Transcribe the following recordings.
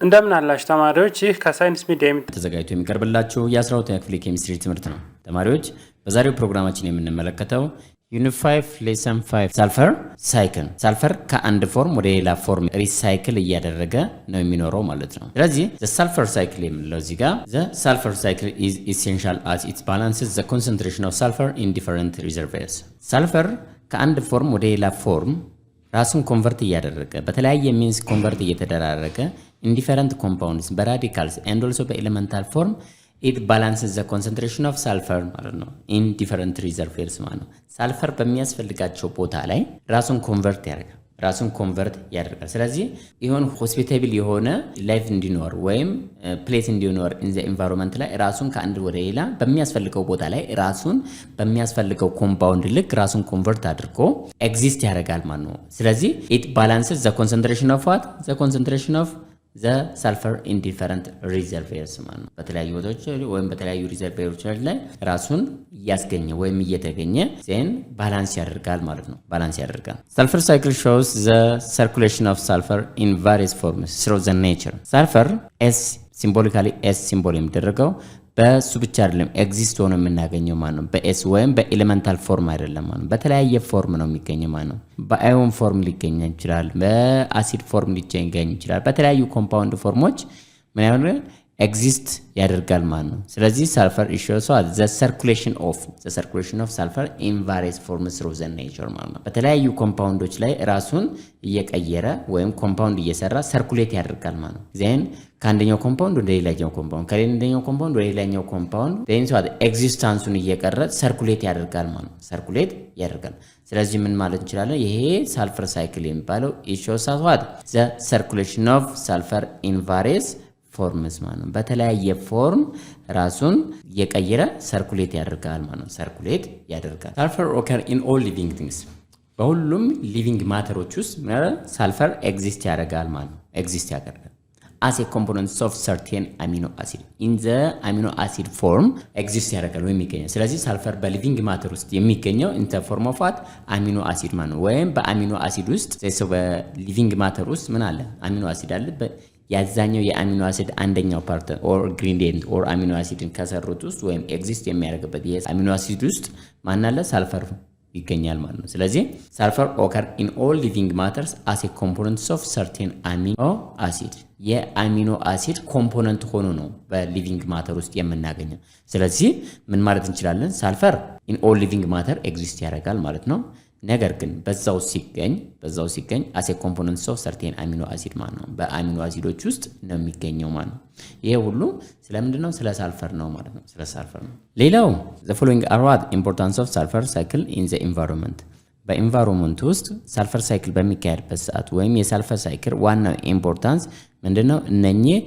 እንደምን አላችሁ ተማሪዎች? ይህ ከሳይንስ ሚዲያ ተዘጋጅቶ የሚቀርብላችሁ የ12ኛ ክፍል ኬሚስትሪ ትምህርት ነው። ተማሪዎች በዛሬው ፕሮግራማችን የምንመለከተው ዩኒት 5 ሌሰን 5 ሳልፈር ሳይክል። ሳልፈር ከአንድ ፎርም ወደ ሌላ ፎርም ሪሳይክል እያደረገ ነው የሚኖረው ማለት ነው። ስለዚህ ዘ ሳልፈር ሳይክል የምንለው እዚህ ጋር ዘ ሳልፈር ሳይክል ኢዝ ኢሴንሻል አስ ኢት ባላንስስ ዘ ኮንሰንትሬሽን ኦፍ ሳልፈር ኢን ዲፈረንት ሪዘርቮይርስ። ሳልፈር ከአንድ ፎርም ወደ ሌላ ፎርም ራሱን ኮንቨርት እያደረገ በተለያየ ሚንስ ኮንቨርት እየተደራረገ ኢንዲፈረንት ኮምፓውንድስ በራዲካልስ ኤንድ ኦልሶ በኤሌመንታል ፎርም ኢት ባላንስስ ዘ ኮንሰንትሬሽን ኦፍ ሳልፈር ማለት ነው ኢን ዲፈረንት ሪዘርቮይርስ ማለት ነው። ሳልፈር በሚያስፈልጋቸው ቦታ ላይ ራሱን ኮንቨርት ያደርጋል። ስለዚህ ይሁን ሆስፒታብል የሆነ ላይፍ እንዲኖር ወይም ፕሌስ እንዲኖር ኢን ዘ ኤንቫይሮንመንት ላይ ራሱን ከአንድ ወደ ሌላ በሚያስፈልገው ቦታ ላይ ራሱን በሚያስፈልገው ኮምፓውንድ ልክ ራሱን ኮንቨርት አድርጎ ኤግዚስት ያደርጋል ማለት ነው። ስለዚህ ኢት ባላንስስ ዘ ኮንሰንትሬሽን ኦፍ ዋት ዘ ኮንሰንትሬሽን ኦፍ ዘ ሳልፈር ኢን ዲፈረንት ሪዘርቮይርስ ማለት ነው። በተለያዩ ቦታዎች ወይም በተለያዩ ሪዘርቮይሮች ላይ ራሱን እያስገኘ ወይም እየተገኘ ዜን ባላንስ ያደርጋል ማለት ነው። ባላንስ ያደርጋል። ሳልፈር ሳይክል ሾውስ ዘ ሰርኩሌሽን ኦፍ ሳልፈር ኢን ቫሪየስ ፎርምስ ስሩ ዘ ኔቸር። ሳልፈር ኤስ ሲምቦሊካሊ ኤስ ሲምቦል የሚደረገው በሱ ብቻ አይደለም ኤግዚስት ሆኖ የምናገኘው ማለት ነው። በኤስ ወይም በኤሌመንታል ፎርም አይደለም ማለት ነው። በተለያየ ፎርም ነው የሚገኘው ማለት ነው። በአዮን ፎርም ሊገኝ ይችላል፣ በአሲድ ፎርም ሊገኝ ይችላል። በተለያዩ ኮምፓውንድ ፎርሞች ምን ያህል ኤግዚስት ያደርጋል ማለት ነው። ስለዚህ ሳልፈር ኢሹስ ዘ ሰርኩሌሽን ኦፍ ሳልፈር ኢን ቫሪየስ ፎርምስ ትሩ ዘ ኔቸር ማለት ነው። በተለያዩ ኮምፓውንዶች ላይ ራሱን እየቀየረ ወይም ኮምፓውንድ እየሰራ ሰርኩሌት ያደርጋል ማለት ነው። ዜን ከአንደኛው ኮምፓውንድ ወደ ሌላኛው ኮምፓውንድ ከሌላኛው ኮምፓውንድ ወደ ሌላኛው ኮምፓውንድ ዜን ኤግዚስታንሱን እየቀረ ሰርኩሌት ያደርጋል ማለት ነው። ሰርኩሌት ያደርጋል። ስለዚህ ምን ማለት እንችላለን? ይሄ ሳልፈር ሳይክል የሚባለው ኢሹስ ዘ ሰርኩሌሽን ኦፍ ሳልፈር ኢን ቫሪየስ ፎርምስ ማለት ነው። በተለያየ ፎርም ራሱን እየቀየረ ሰርኩሌት ያደርጋል ማለት ነው። ሰርኩሌት ያደርጋል። ሳልፈር ኦከር ኢን ኦል ሊቪንግ ቲንግስ። በሁሉም ሊቪንግ ማተሮች ውስጥ ሳልፈር ኤግዚስት ያደርጋል ማለት ነው። ኤግዚስት ያደርጋል as a component of certain amino acid in the amino acid form ኤግዚስት ያደርጋል ወይም የሚገኘው። ስለዚህ ሳልፈር በሊቪንግ ማተር ውስጥ የሚገኘው in the form of what አሚኖ አሲድ ማለት ነው። ወይም በአሚኖ አሲድ ውስጥ በሊቪንግ ማተር ውስጥ ምን አለ? አሚኖ አሲድ አለ። ያዛኛው የአሚኖ አሲድ አንደኛው ፓርት ኦር ኢንግሪዲየንት ኦር አሚኖ አሲድን ከሰሩት ውስጥ ወይም ኤግዚስት የሚያደርግበት የአሚኖ አሲድ ውስጥ ማን አለ? ሳልፈር ይገኛል ማለት ነው። ስለዚህ ሳልፈር ኦከር ኢን ኦል ሊቪንግ ማተርስ አስ ኤ ኮምፖነንትስ ኦፍ ሰርቴን አሚኖ አሲድ የአሚኖ አሲድ ኮምፖነንት ሆኖ ነው በሊቪንግ ማተር ውስጥ የምናገኘው። ስለዚህ ምን ማለት እንችላለን? ሳልፈር ኢን ኦል ሊቪንግ ማተር ኤግዚስት ያደርጋል ማለት ነው። ነገር ግን በዛው ሲገኝ አስ ኤ ኮምፖነንትስ ኦፍ ሰርቴን አሚኖ አሲድ ማለት ነው። በአሚኖ አሲዶች ውስጥ ነው የሚገኘው ማለት ነው። ይሄ ሁሉ ስለምንድን ነው? ስለ ሳልፈር ነው ማለት ነው። ስለ ሳልፈር ነው። ሌላው the following are what importance of sulfur cycle in the environment። በኢንቫይሮንመንት ውስጥ ሳልፈር ሳይክል በሚካሄድበት ሰዓት ወይም የሳልፈር ሳይክል ዋናው ኢምፖርታንስ ምንድነው? እነኚህ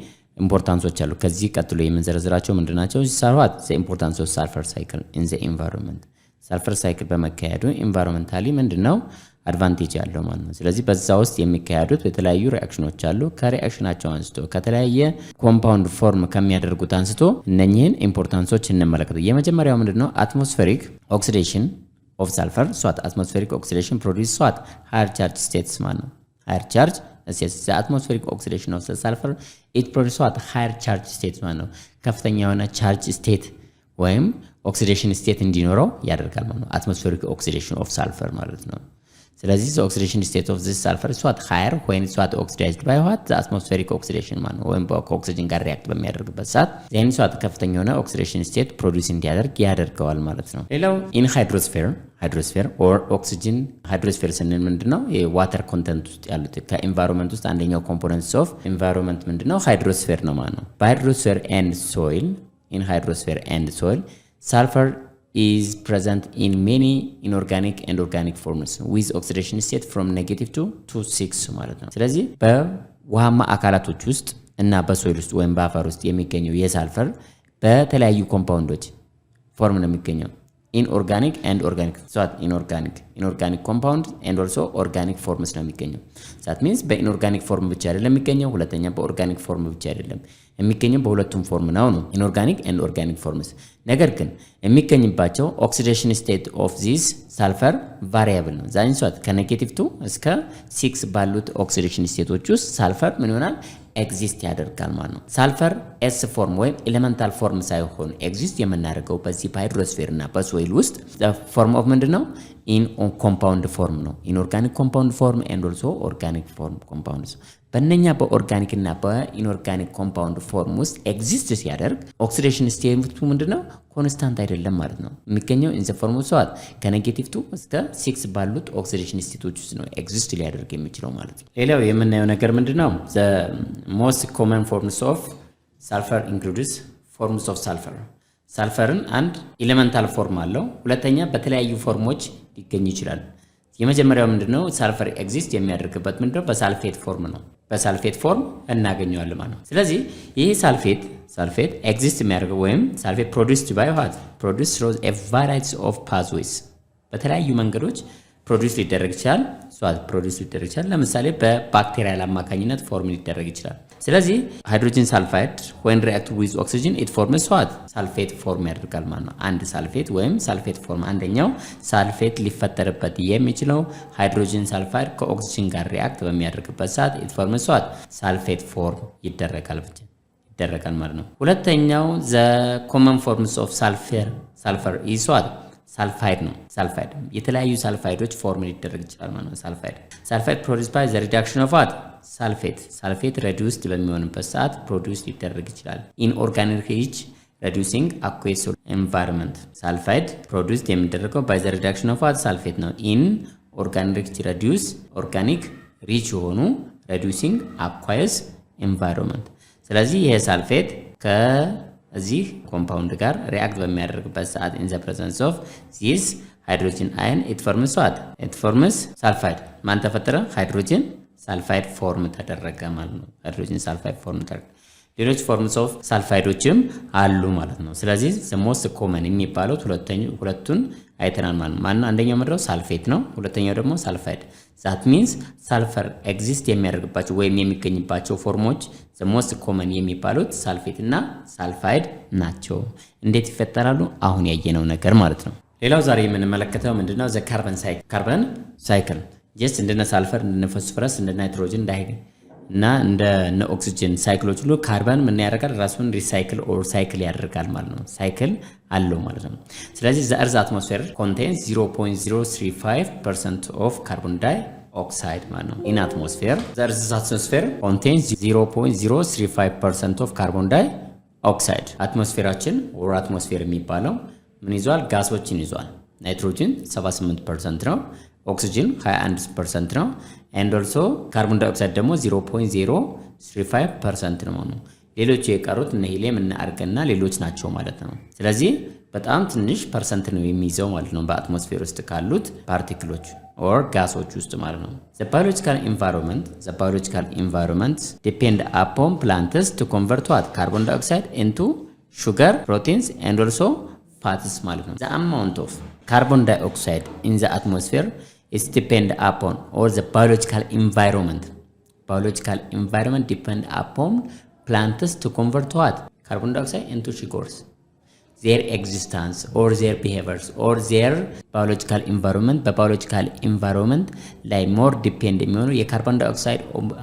ኢምፖርታንሶች አሉ። ከዚህ ቀጥሎ የምንዘረዝራቸው ምንድናቸው? ሳልዋት the importance of sulfur cycle in the environment። ሳልፈር ሳይክል በመካሄዱ ኢንቫይሮንመንታሊ ምንድነው አድቫንቴጅ ያለው ማለት ነው። ስለዚህ በዛ ውስጥ የሚካሄዱት የተለያዩ ሪአክሽኖች አሉ። ከሪአክሽናቸው አንስቶ ከተለያየ ኮምፓውንድ ፎርም ከሚያደርጉት አንስቶ እነኚህን ኢምፖርታንሶች እንመለከቱ። የመጀመሪያው ምንድነው? አትሞስፌሪክ ኦክሲዴሽን ኦፍ ሳልፈር አትሞስፌሪክ ኦክሲዴሽን ፕሮዲውስ ሃየር ቻርጅ ስቴትስ ማለት ነው። ሃየር ቻርጅ ስቴትስ አትሞስፌሪክ ኦክሲዴሽን ኦፍ ሳልፈር ኢት ፕሮዲውስ ሃየር ቻርጅ ስቴትስ ማለት ነው። ከፍተኛ የሆነ ቻርጅ ስቴት ወይም ኦክሲዴሽን ስቴት እንዲኖረው ያደርጋል ማለት ነው። አትሞስፌሪክ ኦክሲዴሽን ኦፍ ሳልፈር ማለት ነው። ስለዚህ ኦክሲዴሽን ስቴት ኦፍ ዚስ ሳልፈር ሃየር when it's ኦክሲዳይዝድ ባይ አትሞስፌሪክ ኦክሲዴሽን ማለት ነው። ወይም በኦክሲጅን ጋር ሪአክት በሚያደርግበት ሰዓት ዜን ከፍተኛ የሆነ ኦክሲዴሽን ስቴት ፕሮዲውስ እንዲያደርግ ያደርገዋል ማለት ነው። ሌላው ኢን ሃይድሮስፌር ኦር ኦክሲጅን ሃይድሮስፌር ስንል ምንድነው? የዋተር ኮንተንት ውስጥ ያሉት ከኢንቫይሮንመንት ውስጥ አንደኛው ኮምፖነንትስ ኦፍ ኢንቫይሮንመንት ምንድነው? ሃይድሮስፌር ነው ማለት ነው። በሃይድሮስፌር ኤንድ ሶይል in hydrosphere and soil sulfur is present in many inorganic and organic forms with oxidation state from -2 to 6 ማለት ነው። ስለዚህ በውሃማ አካላቶች ውስጥ እና በሶይል ውስጥ ወይም በአፈር ውስጥ የሚገኘው የሳልፈር በተለያዩ ኮምፓውንዶች ፎርም ነው የሚገኘው። inorganic and organic inorganic compound and also organic forms ነው የሚገኘው። that means በኢንኦርጋኒክ ፎርም ብቻ አይደለም የሚገኘው፣ ሁለተኛ በኦርጋኒክ ፎርም ብቻ አይደለም የሚገኘው፣ በሁለቱም ፎርም ነው ኢንኦርጋኒክ and organic forms። ነገር ግን የሚገኝባቸው ኦክሲዴሽን ስቴት ኦፍ ዚስ ሳልፈር ቫሪያብል ነው። ዛንሷት ከ-2 እስከ 6 ባሉት ኦክሲዴሽን ስቴቶች ውስጥ ሳልፈር ምን ይሆናል? ኤግዚስት ያደርጋል ማለት ነው። ሳልፈር ኤስ ፎርም ወይም ኤሌመንታል ፎርም ሳይሆን ኤግዚስት የምናደርገው በዚህ በሃይድሮስፌር እና በሶይል ውስጥ ፎርም ኦፍ ምንድነው? ኢን ኮምፓውንድ ፎርም ነው። ኢን ኦርጋኒክ ኮምፓውንድ ፎርም ኤንድ ኦልሶ ኦርጋኒክ ፎርም ኮምፓውንድስ። በእነኛ በኦርጋኒክ እና በኢንኦርጋኒክ ኮምፓውንድ ፎርም ውስጥ ኤግዚስት ሲያደርግ ኦክሲዴሽን ስቴቱ ምንድነው? ኮንስታንት አይደለም ማለት ነው። የሚገኘው ኢን ዘ ፎርም ኦፍ ሰዋት ከኔጌቲቭ 2 እስከ 6 ባሉት ኦክሲዴሽን ስቴቶች ውስጥ ነው ኤግዚስት ሊያደርግ የሚችለው ማለት ነው። ሌላው የምናየው ነገር ምንድነው? ዘ ሞስት ኮመን ፎርምስ ኦፍ ሳልፈር ኢንክሉድስ ፎርምስ ኦፍ ሳልፈር። ሳልፈርን አንድ ኤሌመንታል ፎርም አለው። ሁለተኛ በተለያዩ ፎርሞች ሊገኝ ይችላል። የመጀመሪያው ምንድነው? ሳልፈር ኤግዚስት የሚያደርግበት ምንድነው? በሳልፌት ፎርም ነው። በሳልፌት ፎርም እናገኘዋለን ማለት ነው። ስለዚህ ይህ ሳልፌት ኤግዚስት የሚያደርገው ወይም ሳልፌት ፕሮዲውስድ ባይ ዋት ፕሮዲውስድ through a variety of pathways በተለያዩ መንገዶች ፕሮዲውስ ሊደረግ ይችላል። ፕሮዲውስ ሊደረግ ይችላል። ለምሳሌ በባክቴሪያል አማካኝነት ፎርም ሊደረግ ይችላል። ስለዚህ ሃይድሮጅን ሳልፋይድ when react with oxygen it forms what ሳልፌት ፎርም ያደርጋል ማለት ነው። አንድ ሳልፌት ወይም ሳልፌት ፎርም አንደኛው ሳልፌት ሊፈጠርበት የሚችለው ሃይድሮጅን ሳልፋይድ ከኦክሲጅን ጋር ሪአክት በሚያደርግበት ሰዓት it forms what ሳልፌት ፎርም ይደረጋል ማለት ነው። ሁለተኛው the common forms of sulfur is what ሳልፋይድ ነው። ሳልፋይድ የተለያዩ ሳልፋይዶች ፎርም ሊደረግ ይችላል ማለት ነው። ሳልፋይድ ፕሮዲውስድ ባይ ዘ ሪዳክሽን ኦፍ ዋት ሳልፌት ሬዲዩስድ በሚሆንበት ሰዓት ፕሮዲውስ ሊደረግ ይችላል። ኢን ኦርጋኒክ ሪች ሬዲዩሲንግ አኩዌስ ኤንቫይሮንመንት ሳልፋይድ ፕሮዲውስድ የሚደረገው ባይ ዘ ሪዳክሽን ኦፍ ዋት ሳልፌት ነው። ኢን ኦርጋኒክ ሪዲዩስ ኦርጋኒክ ሪች የሆኑ ሬዲዩሲንግ አኳየስ ኤንቫይሮንመንት። ስለዚህ ይሄ ሳልፌት ከዚህ ኮምፓውንድ ጋር ሪአክት በሚያደርግበት ሰዓት ኢን ዘ ፕሬዘንስ ኦፍ ዚስ ሃይድሮጅን አየን ኢት ፎርምስ ሳልፋይድ ማን ተፈጠረ? ሃይድሮጅን ሳልፋይድ ፎርም ተደረገ ማለት ነው። ሃይድሮጅን ሳልፋይድ ፎርም ተደረገ። ሌሎች ፎርምስ ኦፍ ሳልፋይዶችም አሉ ማለት ነው። ስለዚህ ዘ ሞስት ኮመን የሚባለው ሁለቱን አይተናል ማለት ነው። ማን አንደኛው ምንድነው? ሳልፌት ነው። ሁለተኛው ደግሞ ሳልፋይድ። ዛት ሚንስ ሳልፈር ኤግዚስት የሚያደርግባቸው ወይም የሚገኝባቸው ፎርሞች ዘ ሞስት ኮመን የሚባሉት ሳልፌት እና ሳልፋይድ ናቸው። እንዴት ይፈጠራሉ? አሁን ያየነው ነገር ማለት ነው። ሌላው ዛሬ የምንመለከተው ምንድነው? ዘ ካርበን ሳይክል ጀስት እንደነ ሳልፈር እንደነ ፎስፈረስ እንደነ ናይትሮጅን እና እንደነ ኦክሲጅን ሳይክሎች ሁሉ ካርበን ምን ያደርጋል? ራሱን ሪሳይክል ኦር ሳይክል ያደርጋል ማለት ነው። ሳይክል አለው ማለት ነው። ስለዚህ ዘ እርዝ አትሞስፌር ኮንቴንስ 0.035% ኦፍ ካርቦን ዳይኦክሳይድ ማለት ነው። ኢን አትሞስፌር ዘ እርዝ አትሞስፌር ኮንቴንስ 0.035% ኦፍ ካርቦን ዳይኦክሳይድ። አትሞስፌራችን ኦር አትሞስፌር የሚባለው ምን ይዟል? ጋሶችን ይዟል። ናይትሮጅን 78% ነው። ኦክሲጅን 21% ነው። ኤንድ ኦልሶ ካርቦን ዳይኦክሳይድ ደግሞ 0.035% ነው። ሌሎቹ የቀሩት እነ ሂሊየም እነ አርገን እና ሌሎች ናቸው ማለት ነው። ስለዚህ በጣም ትንሽ ፐርሰንት ነው የሚይዘው ማለት ነው በአትሞስፌር ውስጥ ካሉት ፓርቲክሎች ኦር ጋሶች ውስጥ ማለት ነው። the biological environment depend upon plants to convert what carbon dioxide into sugar, proteins and also fats ማለት ነው። the amount of carbon dioxide in the atmosphere is depend upon or the biological environment depend upon plants to convert what carbon dioxide into sugars. Their existence or their behaviors or their biological environment በbiological environment ላይ more depend የሚሆነው የካርቦን ዳይኦክሳይድ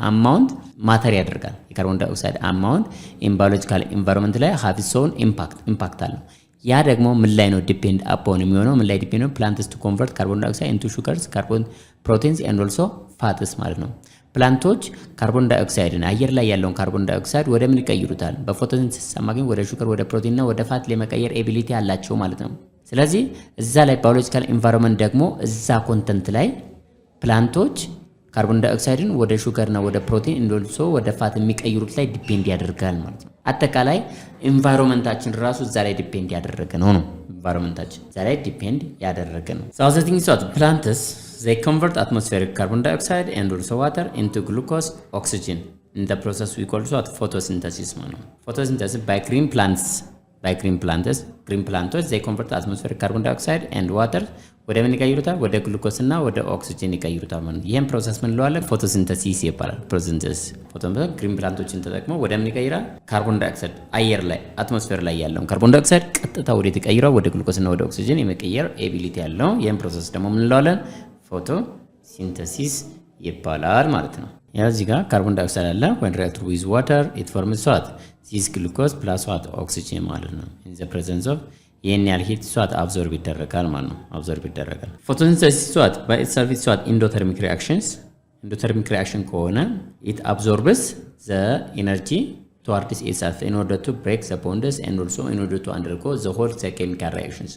አማውንት ማተር ያደርጋል። የካርቦን ዳይኦክሳይድ አማውንት in biological environment ላይ have its own impact አለው። ያ ደግሞ ምን ላይ ነው ዲፔንድ አፖን የሚሆነው? ምን ላይ ዲፔንድ ነው? ፕላንትስ ቱ ኮንቨርት ካርቦን ዳይኦክሳይድ ኢንቱ ሹገርስ ካርቦን ፕሮቲንስ ኤንድ ኦልሶ ፋትስ ማለት ነው። ፕላንቶች ካርቦን ዳይኦክሳይድን አየር ላይ ያለውን ካርቦን ዳይኦክሳይድ ወደ ምን ይቀይሩታል? በፎቶሲንተሲስ አማካኝ ወደ ሹገር፣ ወደ ፕሮቲን እና ወደ ፋት ለመቀየር ኤቢሊቲ አላቸው ማለት ነው። ስለዚህ እዛ ላይ ባዮሎጂካል ኢንቫይሮንመንት ደግሞ እዛ ኮንተንት ላይ ፕላንቶች ካርቦን ዳይኦክሳይድን ወደ ሹገርና ወደ ፕሮቲን እንደልሶ ወደ ፋት የሚቀይሩት ላይ ዲፔንድ ያደርጋል ማለት ነው። አጠቃላይ ኢንቫይሮንመንታችን ራሱ እዛ ላይ ዲፔንድ ያደረገ ነው። ኢንቫይሮንመንታችን እዛ ላይ ዲፔንድ ያደረገ ነው። So the thing is that plants they convert atmospheric carbon dioxide and also water into glucose, oxygen. In the process we call it photosynthesis ማለት ነው። Photosynthesis by green plants they convert atmospheric carbon dioxide and water ወደ ምን ይቀይሩታል? ወደ ግሉኮስ እና ወደ ኦክሲጅን ይቀይሩታል ማለት ነው። ይሄን ፕሮሰስ ምን እንለዋለን? ፎቶሲንተሲስ ይባላል። ግሪን ፕላንቶችን ተጠቅመው ወደ ምን ይቀይራል? ካርቦን ዳይኦክሳይድ አየር ላይ አትሞስፌር ላይ ያለውን ካርቦን ዳይኦክሳይድ ቀጥታ ወደ ይቀይራል? ወደ ግሉኮስ እና ወደ ኦክሲጅን የመቀየር ኤቢሊቲ ያለው ይሄን ፕሮሰስ ደግሞ ምን እንለዋለን? ፎቶሲንተሲስ ይባላል ማለት ነው። ያው እዚህ ጋር ካርቦን ዳይኦክሳይድ አለ when react with water it forms what this glucose plus what oxygen ማለት ነው in the presence of ይሄን ያህል ሂት what absorb ይደረጋል ማለት ነው absorb ይደረጋል photosynthesis what by itself is what endothermic reactions endothermic reaction ከሆነ it absorbs the energy towards itself in order to break the bonds and also in order to undergo the whole chemical reactions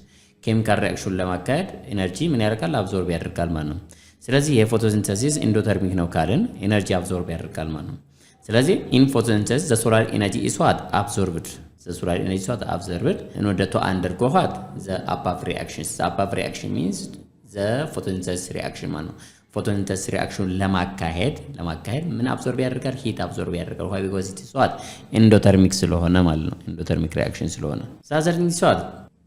chemical reaction ለማካሄድ ኤነርጂ ምን ያደርጋል absorb ያደርጋል ማለት ነው ስለዚህ የፎቶሲንተሲስ ኢንዶተርሚክ ነው ካልን ኤነርጂ አብዞርብ ያደርጋል ማለት ነው ስለዚህ ኢን ፎቶሲንተሲስ the solar energy is what absorbed the solar energy is what absorbed in order to undergo what the above reactions the above reaction means the photosynthesis reaction ማለት ነው photosynthesis reaction ለማካሄድ ምን አብዞርብ ያደርጋል ሂት አብዞርብ ያደርጋል why because it is what endothermic ስለሆነ ማለት ነው endothermic reaction ስለሆነ ሳዘርኝ ሲዋት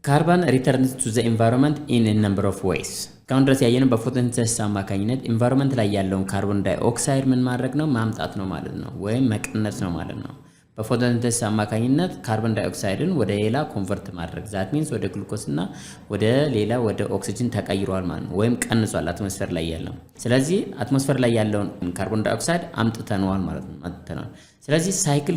carbon returns to the environment in a number of ways ካሁን ድረስ ያየነው በፎቶሲንተሲስ አማካኝነት ኢንቫይሮንመንት ላይ ያለውን ካርቦን ዳይኦክሳይድ ምን ማድረግ ነው ማምጣት ነው ማለት ነው ወይም መቀነስ ነው ማለት ነው በፎቶሲንተሲስ አማካኝነት ካርቦን ዳይኦክሳይድን ወደ ሌላ ኮንቨርት ማድረግ ዛት ሚንስ ወደ ግሉኮስ እና ወደ ሌላ ወደ ኦክሲጅን ተቀይሯል ማለት ነው ወይም ቀንሷል አትሞስፌር ላይ ያለው ስለዚህ አትሞስፌር ላይ ያለውን ካርቦን ዳይኦክሳይድ አምጥተነዋል ማለት ነው አምጥተናል ስለዚህ ሳይክል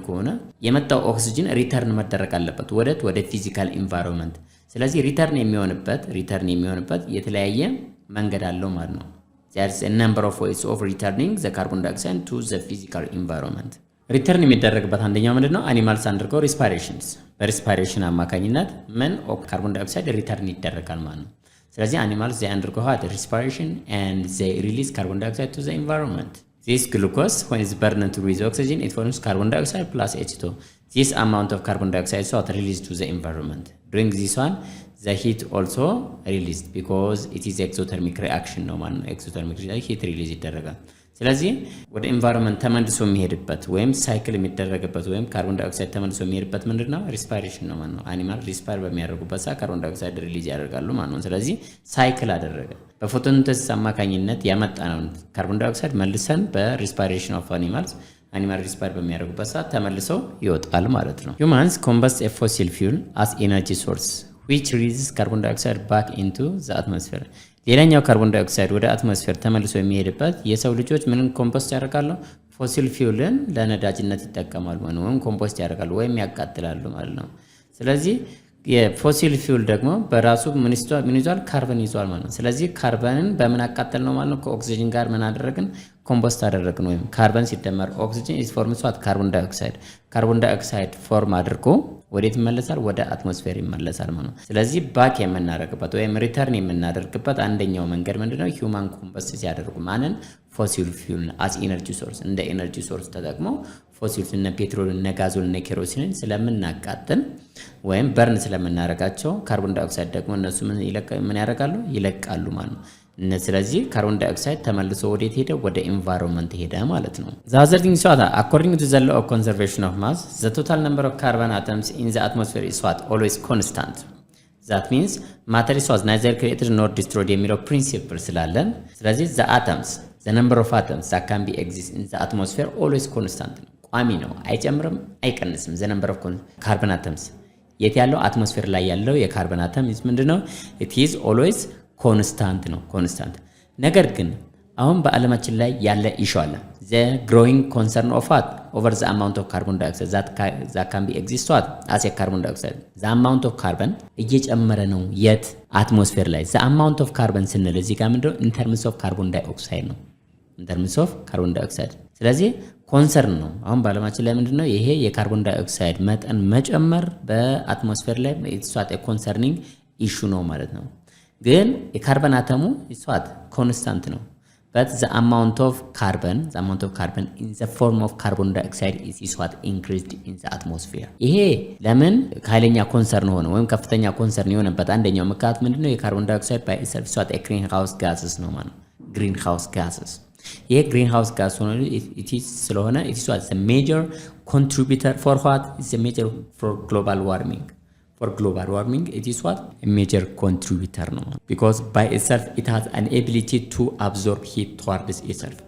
ከሆነ የመጣው ኦክሲጅን ሪተርን መደረግ አለበት ወደ ፊዚካል ኢንቫይሮንመንት ስለዚህ ሪተርን የሚሆንበት የተለያየ መንገድ አለው ማለት ነው there is a number of ways of returning the carbon dioxide to the physical environment ሪተርን የሚደረግበት አንደኛው ምንድነው animals undergo respirations በሪስፓይሬሽን አማካኝነት ምን ካርቦን ዳይኦክሳይድ ሪተርን ይደረጋል ማለት ነው ስለዚህ animals they undergo respiration and they release carbon dioxide to the environment this glucose when it's burned to release oxygen it forms carbon dioxide plus H2 this amount of carbon dioxide is what released to the environment during this one the heat also released because it is exothermic reaction ነው ማለት ነው exothermic heat release ይደረጋል ስለዚህ ወደ environment ተመልሶ የሚሄድበት ወይም ሳይክል የሚደረግበት ወይም ካርቦን ዳይኦክሳይድ ተመልሶ የሚሄድበት ምንድነው ሪስፓይሬሽን ነው ማለት ነው አኒማል ሪስፓይር በሚያደርጉበት ሰዓት ካርቦን ዳይኦክሳይድ ሪሊዝ ያደርጋሉ ማለት ነው ስለዚህ ሳይክል አደረገ በፎቶሲንተሲስ አማካኝነት ያመጣነው ካርቦን ዳይኦክሳይድ መልሰን በሪስፓይሬሽን ኦፍ animal ሪስፓይር በሚያደርጉበት ሰዓት ተመልሶ ይወጣል ማለት ነው humans combust a fossil fuel as energy source which releases carbon dioxide back into the atmosphere ሌላኛው ካርቦን ዳይኦክሳይድ ወደ አትሞስፌር ተመልሶ የሚሄድበት የሰው ልጆች ምንን ኮምፖስት ያደርጋሉ ፎሲል ፊውልን ለነዳጅነት ይጠቀማሉ ማለት ነው ኮምፖስት ያደርጋሉ ወይም ያቃጥላሉ ማለት ነው ስለዚህ የፎሲል ፊውል ደግሞ በራሱ ምን ይዟል ካርበን ይዟል ማለት ነው ስለዚህ ካርበንን በምን አቃጠል ነው ማለት ነው ከኦክሲጅን ጋር ምን አደረግን ኮምፖስት አደረግን ወይም ካርበን ሲደመር ኦክሲጅን is formed what ካርቦን ዳይኦክሳይድ ፎርም አድርጎ ወዴት ይመለሳል ወደ አትሞስፌር ይመለሳል ማለት ነው ስለዚህ ባክ የምናደርግበት ወይም ሪተርን የምናደርግበት አንደኛው መንገድ ምንድነው ሂውማን ኮምፖስት ሲያደርጉ ማንን ፎሲል ፊውል as energy source እንደ ኤነርጂ ሶርስ ተጠቅመው ፎሲልስ እና ፔትሮል እና ጋዞል እና ኬሮሲንን ስለምናቃጥል ወይም በርን ስለምናረጋቸው ካርቦን ዳይኦክሳይድ ደግሞ እነሱ ምን ያደርጋሉ ይለቃሉ ማለት ነው ስለዚህ ካርቦን ዳይኦክሳይድ ተመልሶ ወዴት ሄደ ወደ ኢንቫይሮንመንት ሄደ ማለት ነው the other thing is what according to the law of conservation of mass the total number of carbon atoms in the atmosphere is what always constant that means matter is what neither created nor destroyed የሚለው principle ስላለን ስለዚህ the number of atoms that can be exist in the atmosphere always constant ነው ቋሚ ነው አይጨምርም አይቀንስም the number of carbon atoms የት ያለው አትሞስፌር ላይ ያለው የካርበን አተም ምንድነው it is always ኮንስታንት ነው ኮንስታንት ነገር ግን አሁን በአለማችን ላይ ያለ ኢሹ አለ the growing concern of what over the amount of carbon dioxide that can be exist what as a carbon dioxide the amount of carbon እየጨመረ ነው የት አትሞስፌር ላይ the amount of carbon ስንል እዚህ ጋር ምንድነው in terms of carbon dioxide ነው in terms of carbon dioxide ስለዚህ ኮንሰርን ነው አሁን በአለማችን ላይ ምንድነው ይሄ የካርቦን ዳይኦክሳይድ መጠን መጨመር በአትሞስፌር ላይ it's what a concerning issue ነው ማለት ነው ግን የካርበን አተሙ ይስዋት ኮንስታንት ነው but the amount of carbon in the form of carbon dioxide is what increased in the atmosphere ይሄ ለምን ኃይለኛ ኮንሰርን ሆነ ወይም ከፍተኛ ኮንሰርን የሆነበት አንደኛው ምክንያት ምንድነው የካርቦን ዳይኦክሳይድ by itself is what a greenhouse gases ነው ማለት greenhouse gases ይሄ greenhouse gas ሆነ it is ስለሆነ it is what the major contributor for what is the major for global warming it is what a major contributor no because by itself it has an ability to absorb heat towards itself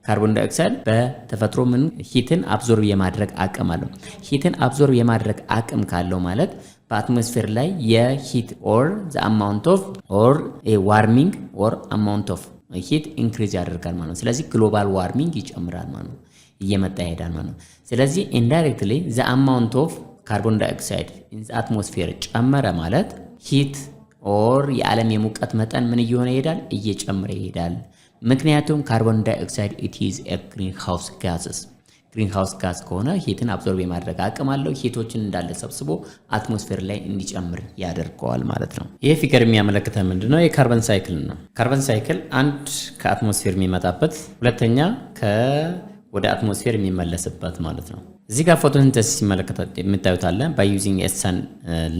ካርቦን ዳይኦክሳይድ በተፈጥሮ ምን ሂትን አብዞርብ የማድረግ አቅም አለው ሂትን አብዞርብ የማድረግ አቅም ካለው ማለት በአትሞስፌር ላይ የሂት or the amount of or a warming or amount of ሂት ኢንክሪዝ ያደርጋል ማለት ነው። ስለዚህ ግሎባል ዋርሚንግ ይጨምራል ማለት ነው፣ እየመጣ ይሄዳል ማለት ነው። ስለዚህ ኢንዳይሬክትሊ ዘ አማውንት ኦፍ ካርቦን ዳይኦክሳይድ ኢን ዘ አትሞስፌር ጨመረ ማለት ሂት ኦር የዓለም የሙቀት መጠን ምን እየሆነ ይሄዳል? እየጨመረ ይሄዳል። ምክንያቱም ካርቦን ዳይኦክሳይድ ኢት ኢዝ ኤ ግሪን ሃውስ ጋስስ ግሪን ሃውስ ጋዝ ከሆነ ሂትን አብዞርብ የማድረግ አቅም አለው። ሂቶችን እንዳለ ሰብስቦ አትሞስፌር ላይ እንዲጨምር ያደርገዋል ማለት ነው። ይሄ ፊገር የሚያመለክተው ምንድነው? የካርበን ሳይክል ነው። ካርበን ሳይክል አንድ ከአትሞስፌር የሚመጣበት፣ ሁለተኛ ወደ አትሞስፌር የሚመለስበት ማለት ነው። እዚህ ጋር ፎቶሲንተሲስ ይመለከታል የምታዩት አለ። ባይ ዩዚንግ ሰን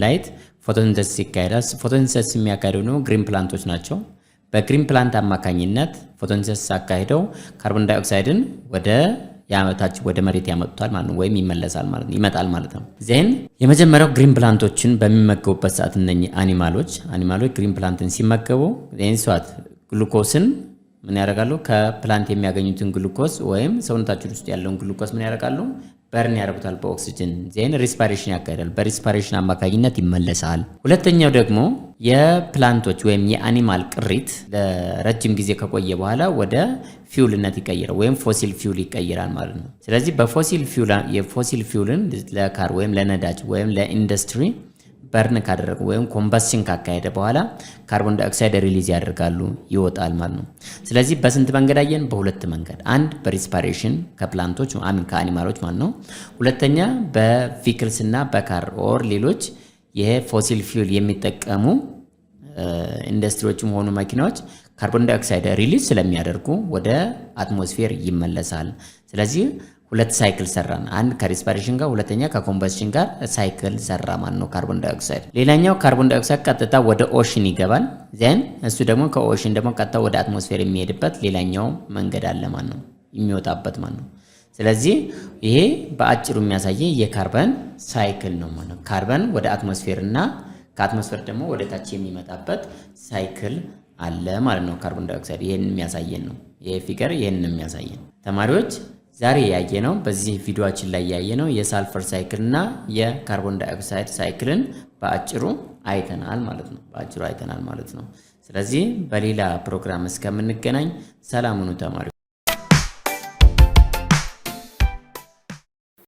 ላይት ፎቶሲንተሲስ ይካሄዳል። ፎቶሲንተሲስ የሚያካሂደው ደግሞ ግሪን ፕላንቶች ናቸው። በግሪን ፕላንት አማካኝነት ፎቶሲንተሲስ አካሂደው ካርቦን ዳይኦክሳይድን ወደ ያመታች ወደ መሬት ያመጡታል ማለት ነው፣ ወይም ይመጣል ማለት ነው። ዜን የመጀመሪያው ግሪን ፕላንቶችን በሚመገቡበት ሰዓት እነኚህ አኒማሎች ግሪን ፕላንትን ሲመገቡ ዜን ስዋት ግሉኮስን ምን ያደርጋሉ? ከፕላንት የሚያገኙትን ግሉኮስ ወይም ሰውነታችን ውስጥ ያለውን ግሉኮስ ምን ያደርጋሉ? በርን ያደርጉታል በኦክሲጅን። ዜን ሪስፓይሬሽን ያካሂዳል። በሪስፓይሬሽን አማካኝነት ይመለሳል። ሁለተኛው ደግሞ የፕላንቶች ወይም የአኒማል ቅሪት ለረጅም ጊዜ ከቆየ በኋላ ወደ ፊውልነት ይቀይራል ወይም ፎሲል ፊውል ይቀይራል ማለት ነው። ስለዚህ የፎሲል ፊውልን ለካር ወይም ለነዳጅ ወይም ለኢንዱስትሪ በርን ካደረጉ ወይም ኮምበስሽን ካካሄደ በኋላ ካርቦን ዳይኦክሳይድ ሪሊዝ ያደርጋሉ፣ ይወጣል ማለት ነው። ስለዚህ በስንት መንገድ አየን? በሁለት መንገድ። አንድ በሪስፓይሬሽን ከፕላንቶች ከአኒማሎች ማለት ነው። ሁለተኛ በቪክልስ እና በካር ኦር ሌሎች የፎሲል ፊውል የሚጠቀሙ ኢንዱስትሪዎችም ሆኑ መኪናዎች ካርቦን ዳይኦክሳይድ ሪሊዝ ስለሚያደርጉ ወደ አትሞስፌር ይመለሳል። ስለዚህ ሁለት ሳይክል ሰራን። አንድ ከሪስፓይሬሽን ጋር፣ ሁለተኛ ከኮምበስሽን ጋር ሳይክል ሰራ ማለት ነው ካርቦን ዳይኦክሳይድ። ሌላኛው ካርቦን ዳይኦክሳይድ ቀጥታ ወደ ኦሽን ይገባል። ዜን እሱ ደግሞ ከኦሽን ደግሞ ቀጥታ ወደ አትሞስፌር የሚሄድበት ሌላኛው መንገድ አለ ማለት ነው፣ የሚወጣበት ማለት ነው። ስለዚህ ይሄ በአጭሩ የሚያሳየው የካርበን ሳይክል ነው ማለት ነው። ካርበን ወደ አትሞስፌር እና ከአትሞስፌር ደግሞ ወደ ታች የሚመጣበት ሳይክል አለ ማለት ነው። ካርቦን ዳይኦክሳይድ ይሄን የሚያሳየን ነው። ይሄ ፊገር ይሄን የሚያሳየን ተማሪዎች ዛሬ ያየነው በዚህ ቪዲዮአችን ላይ ያየነው የሳልፈር ሳይክል እና የካርቦን ዳይኦክሳይድ ሳይክልን በአጭሩ አይተናል ማለት ነው። ስለዚህ በሌላ ፕሮግራም እስከምንገናኝ ሰላም ሁኑ ተማሪዎች።